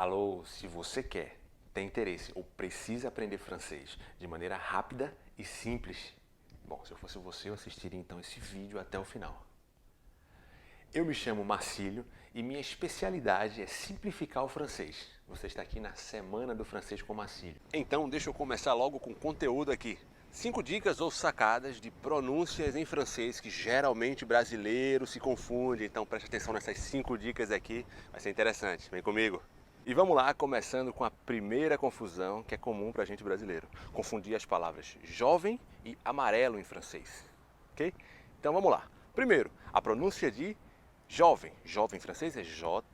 Alô, se você quer, tem interesse ou precisa aprender francês de maneira rápida e simples, bom, se eu fosse você, eu assistiria então esse vídeo até o final. Eu me chamo Marcílio e minha especialidade é simplificar o francês. Você está aqui na Semana do Francês com Marcílio. Então, deixa eu começar logo com conteúdo aqui. 5 dicas ou sacadas de pronúncias em francês que geralmente brasileiro se confunde. Então preste atenção nessas 5 dicas aqui, vai ser interessante. Vem comigo. E vamos lá, começando com a primeira confusão que é comum para a gente brasileiro. Confundir as palavras jovem e amarelo em francês. Ok? Então vamos lá. Primeiro, a pronúncia de jovem. Jovem em francês é J-E-U-N-E.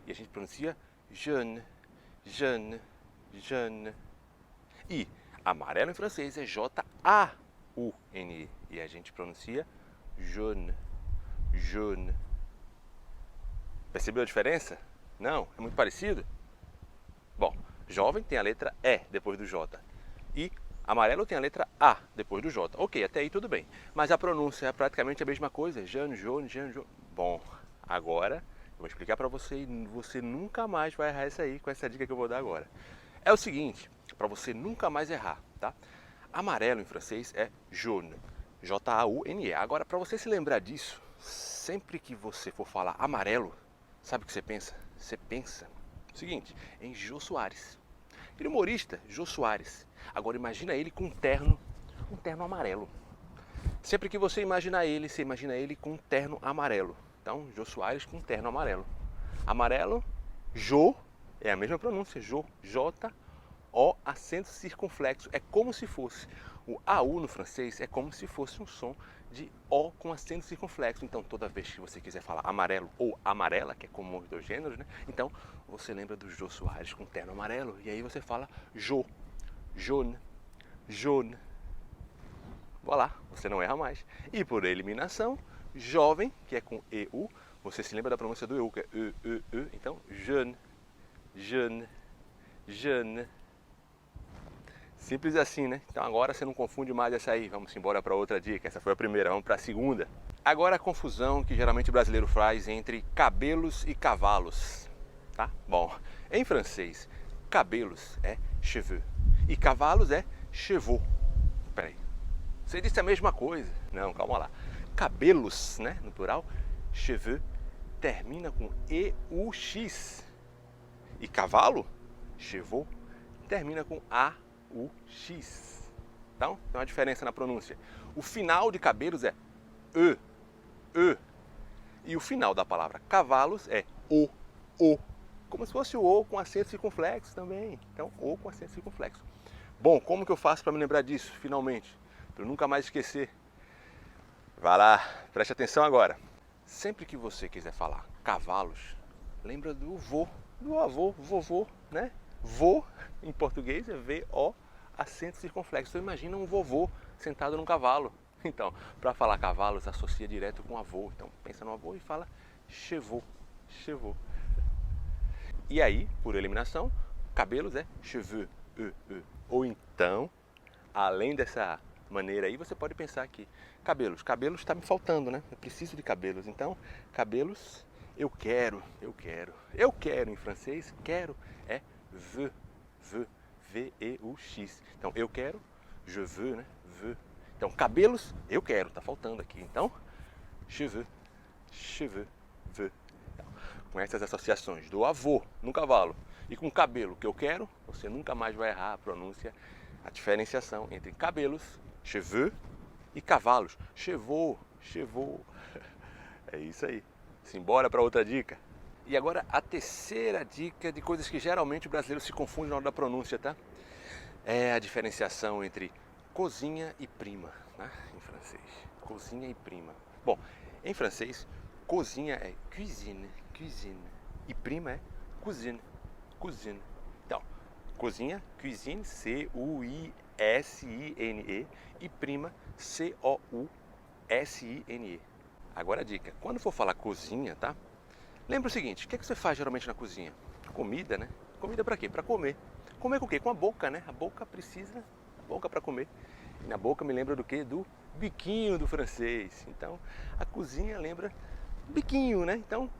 E a gente pronuncia jeune, jeune, jeune. E amarelo em francês é J-A-U-N-E. E a gente pronuncia jaune, jaune. Percebeu a diferença? Não? É muito parecido? Bom, jovem tem a letra E depois do J. E amarelo tem a letra A depois do J. Ok, até aí tudo bem. Mas a pronúncia é praticamente a mesma coisa. Jeune, jaune, jaune, jaune. Bom, agora eu vou explicar para você e você nunca mais vai errar isso aí com essa dica que eu vou dar agora. É o seguinte, para você nunca mais errar, tá? Amarelo em francês é jaune, J-A-U-N-E. Agora, para você se lembrar disso, sempre que você for falar amarelo, sabe o que você pensa? Você pensa o seguinte, em Jô Soares. Aquele humorista, Jô Soares. Agora imagina ele com um terno amarelo. Sempre que você imaginar ele, você imagina ele com um terno amarelo. Então, Jô Soares com um terno amarelo. Amarelo, Jô, é a mesma pronúncia, Jô, J-O, acento circunflexo. É como se fosse, o AU no francês é como se fosse um som de O com acento circunflexo. Então, toda vez que você quiser falar amarelo ou amarela, que é comum os dois gêneros, né? Então, você lembra do Jô Soares com terno amarelo. E aí você fala Jô, jaune, jaune. Voilà, você não erra mais. E por eliminação, jovem, que é com EU, você se lembra da pronúncia do EU, que é E. Então, jeune, jeune, jeune. Simples assim, né? Então agora você não confunde mais essa aí. Vamos embora para outra dica. Essa foi a primeira, vamos para a segunda. Agora a confusão que geralmente o brasileiro faz entre cabelos e cavalos. Tá? Bom, em francês, cabelos é cheveux e cavalos é chevaux. Peraí, você disse a mesma coisa. Não, calma lá. Cabelos, né, no plural, cheveux, termina com EUX. E cavalo, chevaux, termina com AUX. Então, tem uma diferença na pronúncia. O final de cabelos é E. E o final da palavra cavalos é O. Como se fosse o O com acento circunflexo também. Então, O com acento circunflexo. Bom, como que eu faço para me lembrar disso, finalmente? Para eu nunca mais esquecer. Vai lá, preste atenção agora. Sempre que você quiser falar cavalos, lembra do vô, do avô, vovô, né? Vô, em português, é V-O, acento circunflexo. Então imagina um vovô sentado num cavalo. Então, para falar cavalos, associa direto com avô. Então, pensa no avô e fala chevaux, chevaux. E aí, por eliminação, cabelos é cheveux, Ou então, além dessa maneira aí, você pode pensar que cabelos está me faltando, né? Eu preciso de cabelos. Então, cabelos, eu quero em francês, quero é V-E-U-X. Então, eu quero, je veux, né? Veux. Então, cabelos, eu quero, tá faltando aqui. Então, cheveux, veux. Então, com essas associações do avô no cavalo e com cabelo que eu quero, você nunca mais vai errar a pronúncia, a diferenciação entre cabelos, cheveux, e cavalos, chevaux. É isso aí. Simbora para outra dica. E agora a terceira dica de coisas que geralmente o brasileiro se confunde na hora da pronúncia, tá? É a diferenciação entre cozinha e prima, né? Em francês. Cozinha e prima. Bom, em francês, cozinha é cuisine. E prima é cousine. Então, cozinha, cuisine, C-U-I-S-I-N-E, e prima, C-O-U-S-I-N-E. Agora a dica, quando for falar cozinha, tá? Lembra o seguinte, o que você faz geralmente na cozinha? Comida, né? Comida para quê? Para comer. Comer com o quê? Com a boca, né? A boca precisa da boca para comer. E na boca me lembra do quê? Do biquinho do francês. Então, a cozinha lembra biquinho, né? Então,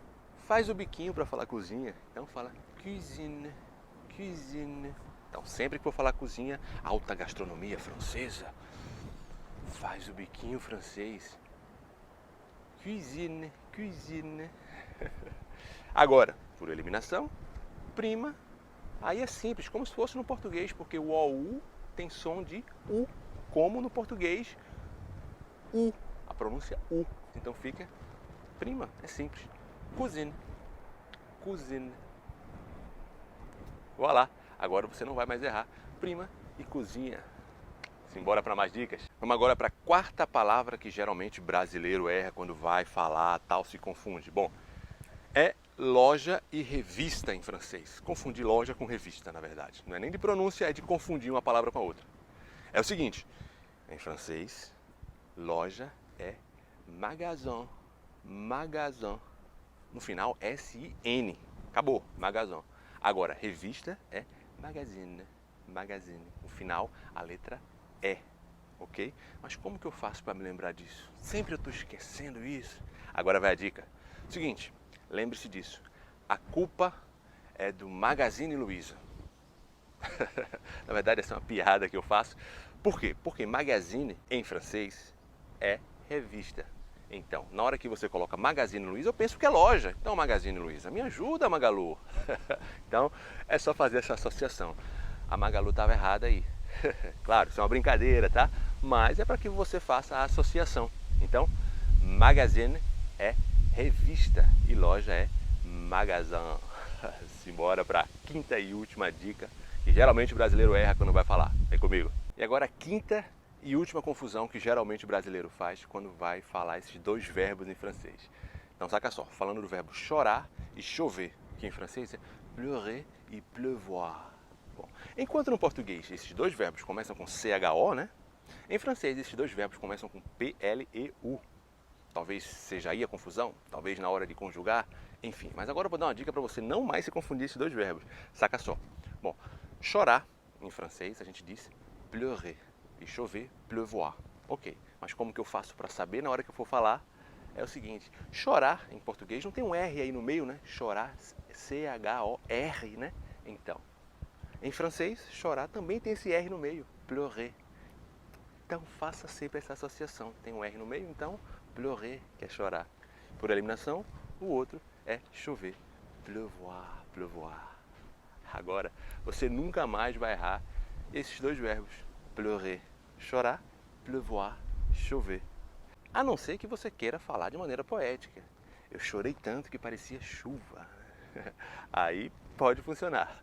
faz o biquinho para falar cozinha, então fala cuisine, cuisine. Então sempre que for falar cozinha, alta gastronomia francesa, faz o biquinho francês, cuisine, cuisine. Agora, por eliminação, prima, aí é simples, como se fosse no português, porque o OU tem som de U, como no português, U, a pronúncia U. Então fica prima, é simples. Cuisine, cuisine. Voilà, agora você não vai mais errar. Prima e cozinha. Simbora para mais dicas? Vamos agora para a quarta palavra que geralmente brasileiro erra quando vai falar, tal, se confunde. Bom, é loja e revista em francês. Confundir loja com revista, na verdade. Não é nem de pronúncia, é de confundir uma palavra com a outra. É o seguinte, em francês, loja é magasin, magasin. No final, S-I-N. Acabou, magasin. Agora, revista é magazine, magazine. No final, a letra E, ok? Mas como que eu faço para me lembrar disso? Sempre eu estou esquecendo isso. Agora vai a dica. Seguinte, lembre-se disso. A culpa é do Magazine Luiza. Na verdade, essa é uma piada que eu faço. Por quê? Porque magazine, em francês, é revista. Então, na hora que você coloca Magazine Luiza, eu penso que é loja. Então, Magazine Luiza, me ajuda, Magalu. Então, é só fazer essa associação. A Magalu estava errada aí. Claro, isso é uma brincadeira, tá? Mas é para que você faça a associação. Então, Magazine é revista e loja é magazin. Simbora para a quinta e última dica, que geralmente o brasileiro erra quando vai falar. Vem comigo. E agora a quinta e última confusão que geralmente o brasileiro faz quando vai falar esses dois verbos em francês. Então saca só, falando do verbo chorar e chover, que em francês é pleurer e pleuvoir. Bom, enquanto no português esses dois verbos começam com CHO, né? Em francês esses dois verbos começam com PLEU. Talvez seja aí a confusão, talvez na hora de conjugar, enfim. Mas agora eu vou dar uma dica para você não mais se confundir esses dois verbos. Saca só. Bom, chorar em francês a gente diz pleurer e chover, pleuvoir. Ok, mas como que eu faço para saber na hora que eu for falar? É o seguinte, chorar em português não tem um R aí no meio, né? Chorar, C-H-O-R, né? Então, em francês, chorar também tem esse R no meio, pleurer. Então faça sempre essa associação. Tem um R no meio, então pleurer, que é chorar. Por eliminação, o outro é chover, pleuvoir, pleuvoir. Agora, você nunca mais vai errar esses dois verbos, pleurer, chorar, pleuvoir, chover. A não ser que você queira falar de maneira poética. Eu chorei tanto que parecia chuva. Aí pode funcionar.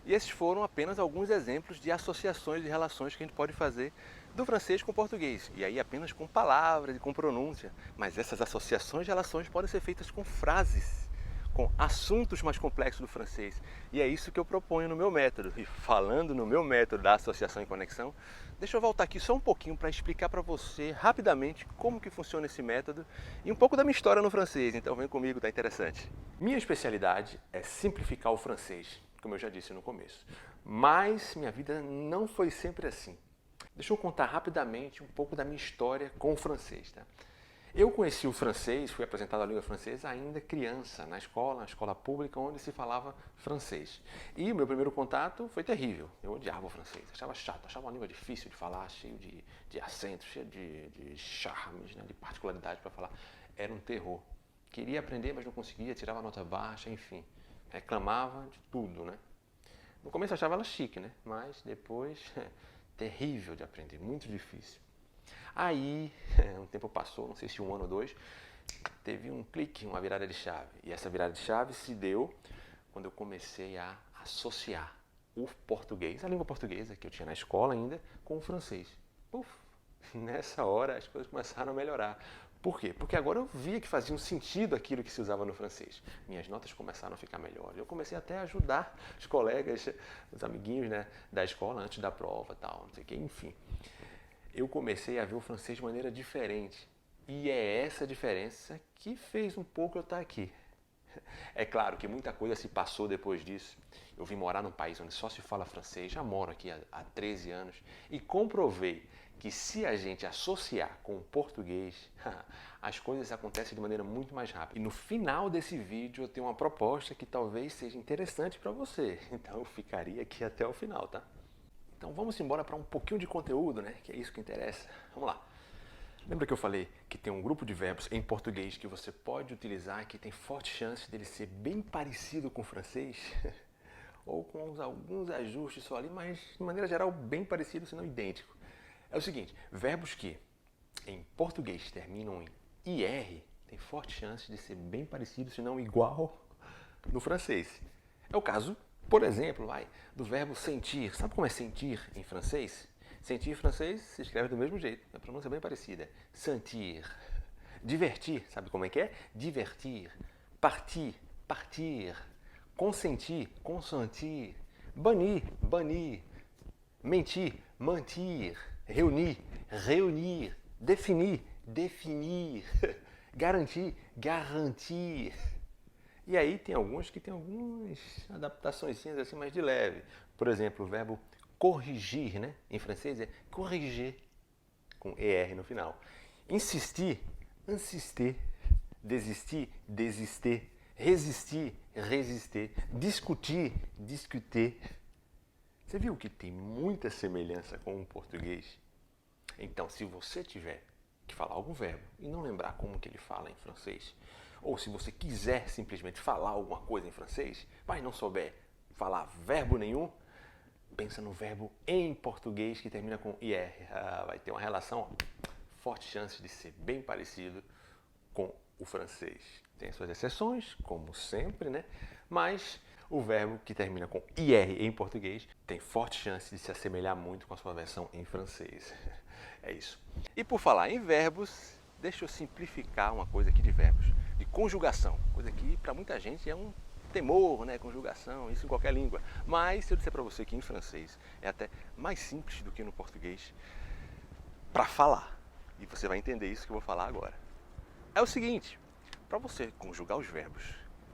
E esses foram apenas alguns exemplos de associações de relações que a gente pode fazer do francês com o português. E aí apenas com palavras e com pronúncia. Mas essas associações de relações podem ser feitas com frases, com assuntos mais complexos do francês. E é isso que eu proponho no meu método. E falando no meu método da associação e conexão, deixa eu voltar aqui só um pouquinho para explicar para você rapidamente como que funciona esse método e um pouco da minha história no francês. Então vem comigo, tá interessante. Minha especialidade é simplificar o francês, como eu já disse no começo. Mas minha vida não foi sempre assim. Deixa eu contar rapidamente um pouco da minha história com o francês, tá? Eu conheci o francês, fui apresentado à língua francesa ainda criança, na escola pública onde se falava francês. E o meu primeiro contato foi terrível. Eu odiava o francês, achava chato, achava uma língua difícil de falar, cheio de acentos, cheio de charmes, né, de particularidade para falar. Era um terror. Queria aprender, mas não conseguia, tirava nota baixa, enfim. Reclamava de tudo, né? No começo achava ela chique, né? Mas depois, terrível de aprender, muito difícil. Aí, um tempo passou, não sei se um ano ou dois, teve um clique, uma virada de chave. E essa virada de chave se deu quando eu comecei a associar o português, a língua portuguesa que eu tinha na escola ainda, com o francês. Puf, nessa hora as coisas começaram a melhorar. Por quê? Porque agora eu via que fazia um sentido aquilo que se usava no francês. Minhas notas começaram a ficar melhores. Eu comecei até a ajudar os colegas, os amiguinhos, né, da escola antes da prova, tal, não sei o quê, enfim. Eu comecei a ver o francês de maneira diferente. E é essa diferença que fez um pouco eu estar aqui. É claro que muita coisa se passou depois disso. Eu vim morar num país onde só se fala francês, já moro aqui há 13 anos e comprovei que se a gente associar com o português, as coisas acontecem de maneira muito mais rápida. E no final desse vídeo eu tenho uma proposta que talvez seja interessante para você. Então eu ficaria aqui até o final, tá? Então vamos embora para um pouquinho de conteúdo, né? Que é isso que interessa. Vamos lá. Lembra que eu falei que tem um grupo de verbos em português que você pode utilizar que tem forte chance dele ser bem parecido com o francês? Ou com alguns ajustes só ali, mas de maneira geral bem parecido, se não idêntico. É o seguinte, verbos que em português terminam em IR tem forte chance de ser bem parecido, se não igual no francês. É o caso, por exemplo, do verbo sentir. Sabe como é sentir em francês? Sentir em francês se escreve do mesmo jeito, a pronúncia é bem parecida. Sentir. Divertir, sabe como é que é? Divertir. Partir, partir. Consentir, consentir. Banir, banir. Mentir, mentir. Reunir, reunir. Definir, definir. Garantir, garantir. E aí tem alguns que tem algumas adaptações assim mais de leve. Por exemplo, o verbo corrigir, né? Em francês é corriger, com ER no final. Insistir, insister. Desistir, desister. Resistir, resistir. Discutir, discuter. Você viu que tem muita semelhança com o português? Então, se você tiver que falar algum verbo e não lembrar como que ele fala em francês, ou se você quiser simplesmente falar alguma coisa em francês, mas não souber falar verbo nenhum, pensa no verbo em português que termina com IR. Vai ter uma relação, forte chance de ser bem parecido com o francês. Tem suas exceções, como sempre, né? Mas o verbo que termina com IR em português tem forte chance de se assemelhar muito com a sua versão em francês. É isso. E por falar em verbos, deixa eu simplificar uma coisa aqui de verbos. De conjugação, coisa que para muita gente é um temor, né? Conjugação, isso em qualquer língua. Mas se eu disser para você que em francês é até mais simples do que no português para falar, e você vai entender isso que eu vou falar agora. É o seguinte, para você conjugar os verbos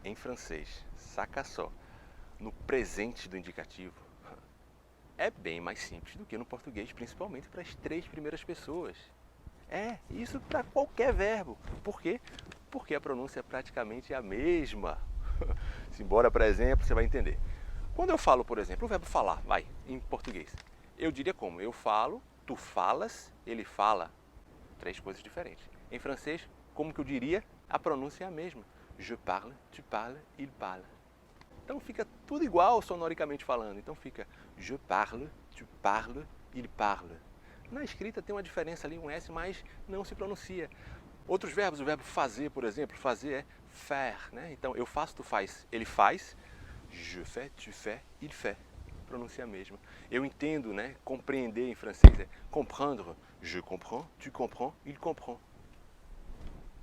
em francês, saca só, no presente do indicativo, é bem mais simples do que no português, principalmente para as 3 primeiras pessoas. É, isso para qualquer verbo. Por quê? Porque a pronúncia é praticamente a mesma. Simbora para exemplo, você vai entender. Quando eu falo, por exemplo, o verbo falar, em português, eu diria como? Eu falo, tu falas, ele fala. 3 coisas diferentes. Em francês, como que eu diria? A pronúncia é a mesma. Je parle, tu parles, il parle. Então fica tudo igual sonoricamente falando. Então fica je parle, tu parles, il parle. Na escrita tem uma diferença ali, um S, mas não se pronuncia. Outros verbos, o verbo fazer, por exemplo, fazer é faire, né? Então eu faço, tu faz, ele faz. Je fais, tu fais, il fait. Pronúncia a mesma. Eu entendo, né? Compreender em francês é comprendre. Je comprends, tu comprends, il comprend.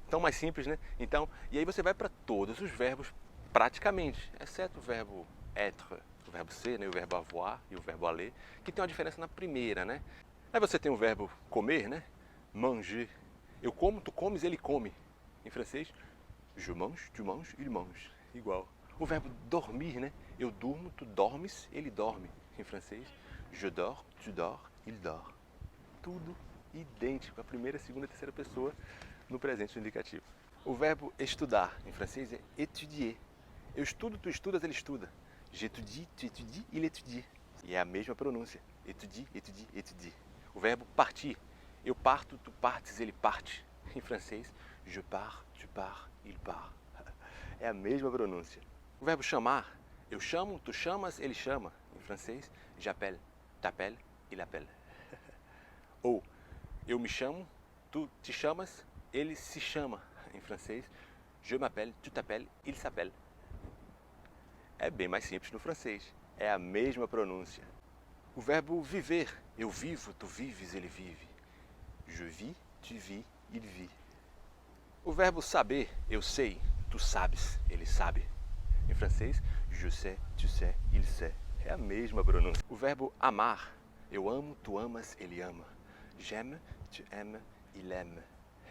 Tão mais simples, né? Então, e aí você vai para todos os verbos praticamente, exceto o verbo être, o verbo ser, né? O verbo avoir e o verbo aller, que tem uma diferença na primeira, né? Aí você tem o verbo comer, né? Manger. Eu como, tu comes, ele come. Em francês, je mange, tu manges, il mange. Igual. O verbo dormir, né? Eu durmo, tu dormes, ele dorme. Em francês, je dors, tu dors, il dort. Tudo idêntico, a primeira, segunda e terceira pessoa no presente do indicativo. O verbo estudar, em francês, é étudier. Eu estudo, tu estudas, ele estuda. J'étudie, tu étudies, il étudie. E é a mesma pronúncia. Étudie, étudie, étudie. O verbo partir. Eu parto, tu partes, ele parte. Em francês, je pars, tu pars, il part. É a mesma pronúncia. O verbo chamar. Eu chamo, tu chamas, ele chama. Em francês, j'appelle, t'appelles, il appelle. Ou, eu me chamo, tu te chamas, ele se chama. Em francês, je m'appelle, tu t'appelles, il s'appelle. É bem mais simples no francês. É a mesma pronúncia. O verbo viver. Eu vivo, tu vives, ele vive. Je vis, tu vis, il vit. O verbo saber. Eu sei, tu sabes, ele sabe. Em francês, je sais, tu sais, il sait. É a mesma pronúncia. O verbo amar. Eu amo, tu amas, ele ama. J'aime, tu aimes, il aime.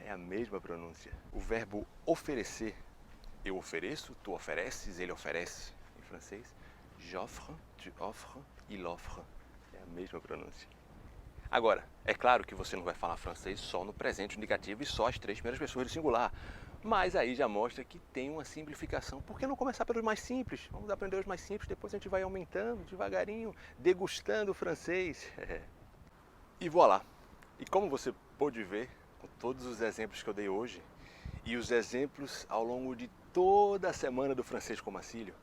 É a mesma pronúncia. O verbo oferecer. Eu ofereço, tu ofereces, ele oferece. Em francês, j'offre, tu offres, il offre. É a mesma pronúncia. Agora, é claro que você não vai falar francês só no presente indicativo e só as 3 primeiras pessoas do singular. Mas aí já mostra que tem uma simplificação. Por que não começar pelos mais simples? Vamos aprender os mais simples, depois a gente vai aumentando devagarinho, degustando o francês. E voilà! E como você pôde ver, com todos os exemplos que eu dei hoje, e os exemplos ao longo de toda a semana do francês com Marcílio,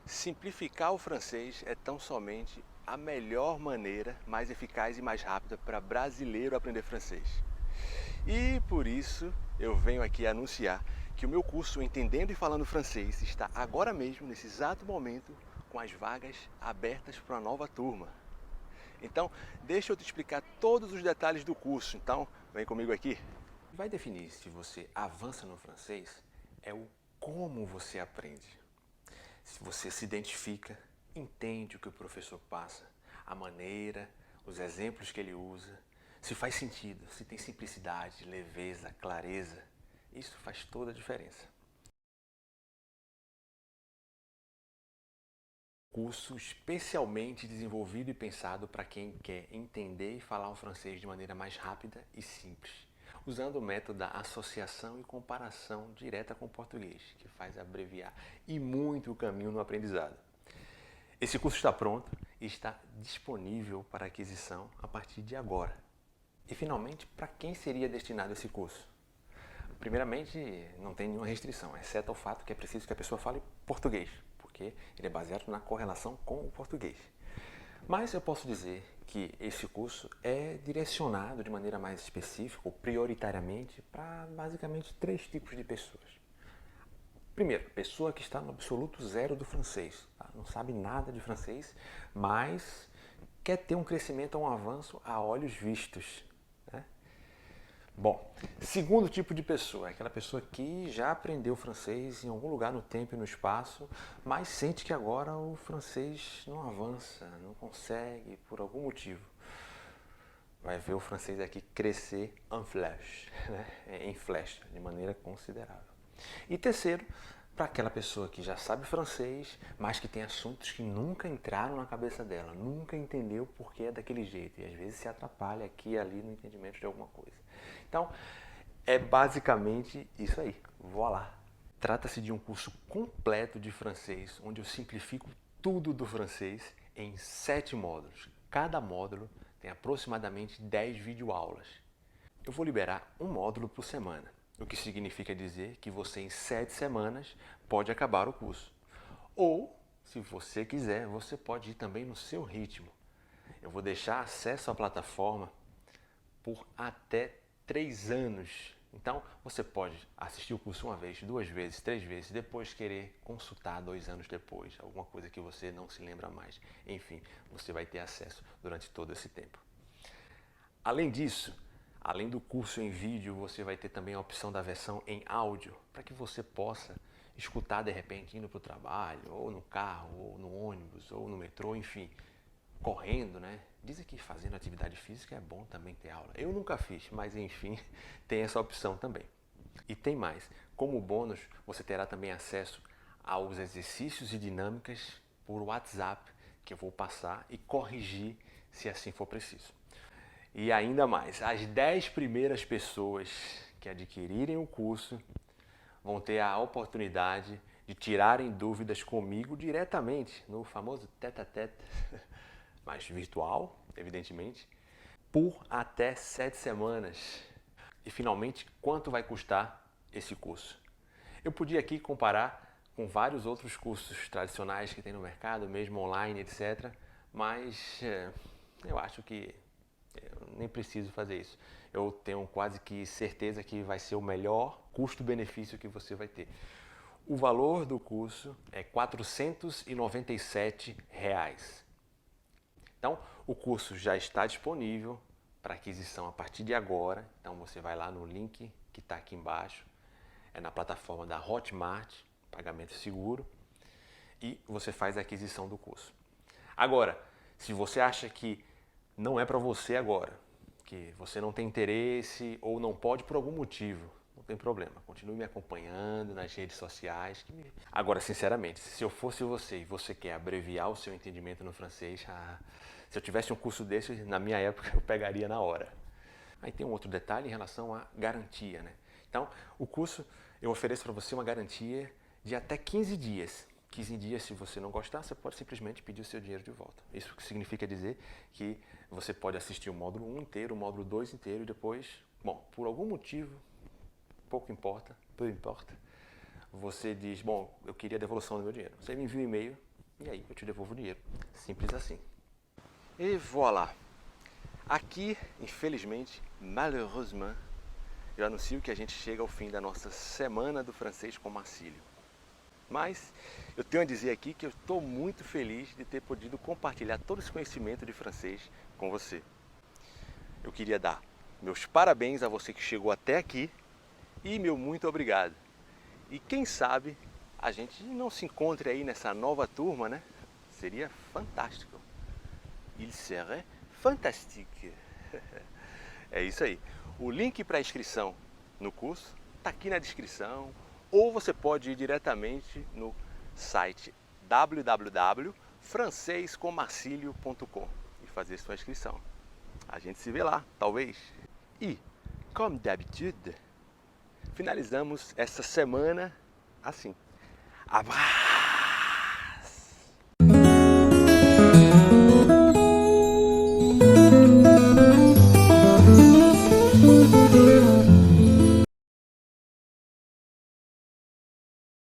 simplificar o francês é tão somente a melhor maneira, mais eficaz e mais rápida para brasileiro aprender francês. E por isso eu venho aqui anunciar que o meu curso Entendendo e Falando Francês está agora mesmo, nesse exato momento, com as vagas abertas para uma nova turma. Então, deixa eu te explicar todos os detalhes do curso. Então, vem comigo aqui. Vai definir se você avança no francês é o como você aprende. Se você se identifica, entende o que o professor passa, a maneira, os exemplos que ele usa, se faz sentido, se tem simplicidade, leveza, clareza, isso faz toda a diferença. Curso especialmente desenvolvido e pensado para quem quer entender e falar o francês de maneira mais rápida e simples, usando o método da associação e comparação direta com o português, que faz abreviar e muito o caminho no aprendizado. Esse curso está pronto e está disponível para aquisição a partir de agora. E finalmente, para quem seria destinado esse curso? Primeiramente, não tem nenhuma restrição, exceto o fato que é preciso que a pessoa fale português, porque ele é baseado na correlação com o português. Mas eu posso dizer que esse curso é direcionado de maneira mais específica, ou prioritariamente, para basicamente 3 tipos de pessoas. Primeiro, pessoa que está no absoluto zero do francês, tá? Não sabe nada de francês, mas quer ter um crescimento ou um avanço a olhos vistos. Bom, segundo tipo de pessoa, é aquela pessoa que já aprendeu francês em algum lugar no tempo e no espaço, mas sente que agora o francês não avança, não consegue, por algum motivo. Vai ver o francês aqui crescer en flash, em flecha, de maneira considerável. E terceiro, para aquela pessoa que já sabe francês, mas que tem assuntos que nunca entraram na cabeça dela, nunca entendeu porque é daquele jeito e às vezes se atrapalha aqui e ali no entendimento de alguma coisa. Então, é basicamente isso aí. Voilà! Trata-se de um curso completo de francês, onde eu simplifico tudo do francês em 7 módulos. Cada módulo tem aproximadamente 10 videoaulas. Eu vou liberar um módulo por semana, o que significa dizer que você em 7 semanas pode acabar o curso. Ou, se você quiser, você pode ir também no seu ritmo. Eu vou deixar acesso à plataforma por até 3 anos. Então, você pode assistir o curso uma vez, 2 vezes, 3 vezes, depois querer consultar 2 anos depois, alguma coisa que você não se lembra mais. Enfim, você vai ter acesso durante todo esse tempo. Além disso, além do curso em vídeo, você vai ter também a opção da versão em áudio, para que você possa escutar de repente indo para o trabalho, ou no carro, ou no ônibus, ou no metrô, enfim, correndo, né? Dizem que fazendo atividade física é bom também ter aula. Eu nunca fiz, mas enfim, tem essa opção também. E tem mais, como bônus, você terá também acesso aos exercícios e dinâmicas por WhatsApp, que eu vou passar e corrigir se assim for preciso. E ainda mais, as 10 primeiras pessoas que adquirirem o curso vão ter a oportunidade de tirarem dúvidas comigo diretamente no famoso tete-a-tete, mas virtual, evidentemente, por até 7 semanas. E finalmente, quanto vai custar esse curso? Eu podia aqui comparar com vários outros cursos tradicionais que tem no mercado, mesmo online, etc. Mas eu acho que eu nem preciso fazer isso. Eu tenho quase que certeza que vai ser o melhor custo-benefício que você vai ter. O valor do curso é R$ 497. Então, o curso já está disponível para aquisição a partir de agora. Então, você vai lá no link que está aqui embaixo. É na plataforma da Hotmart, pagamento seguro. E você faz a aquisição do curso. Agora, se você acha que não é para você agora, que você não tem interesse ou não pode por algum motivo, Não tem problema, continue me acompanhando nas redes sociais. Agora, sinceramente, se eu fosse você e você quer abreviar o seu entendimento no francês, se eu tivesse um curso desse, na minha época, eu pegaria na hora. Aí tem um outro detalhe em relação à garantia, né? Então, o curso, eu ofereço para você uma garantia de até 15 dias. 15 dias, se você não gostar, você pode simplesmente pedir o seu dinheiro de volta. Isso significa dizer que você pode assistir o módulo 1 inteiro, o módulo 2 inteiro e depois, bom, por algum motivo, pouco importa, peu importa, você diz, bom, eu queria a devolução do meu dinheiro. Você me envia um e-mail e aí eu te devolvo o dinheiro. Simples assim. E voilà! Aqui, infelizmente, malheureusement, eu anuncio que a gente chega ao fim da nossa semana do francês com Marcílio. Mas eu tenho a dizer aqui que eu estou muito feliz de ter podido compartilhar todo esse conhecimento de francês com você. Eu queria dar meus parabéns a você que chegou até aqui e meu muito obrigado. E quem sabe a gente não se encontre aí nessa nova turma, né? Seria fantástico. Il serait fantastique. É isso aí. O link para a inscrição no curso está aqui na descrição, ou você pode ir diretamente no site www.francescommarcilio.com e fazer sua inscrição. A gente se vê lá, talvez. E, como d'habitude, finalizamos essa semana assim. Abraço!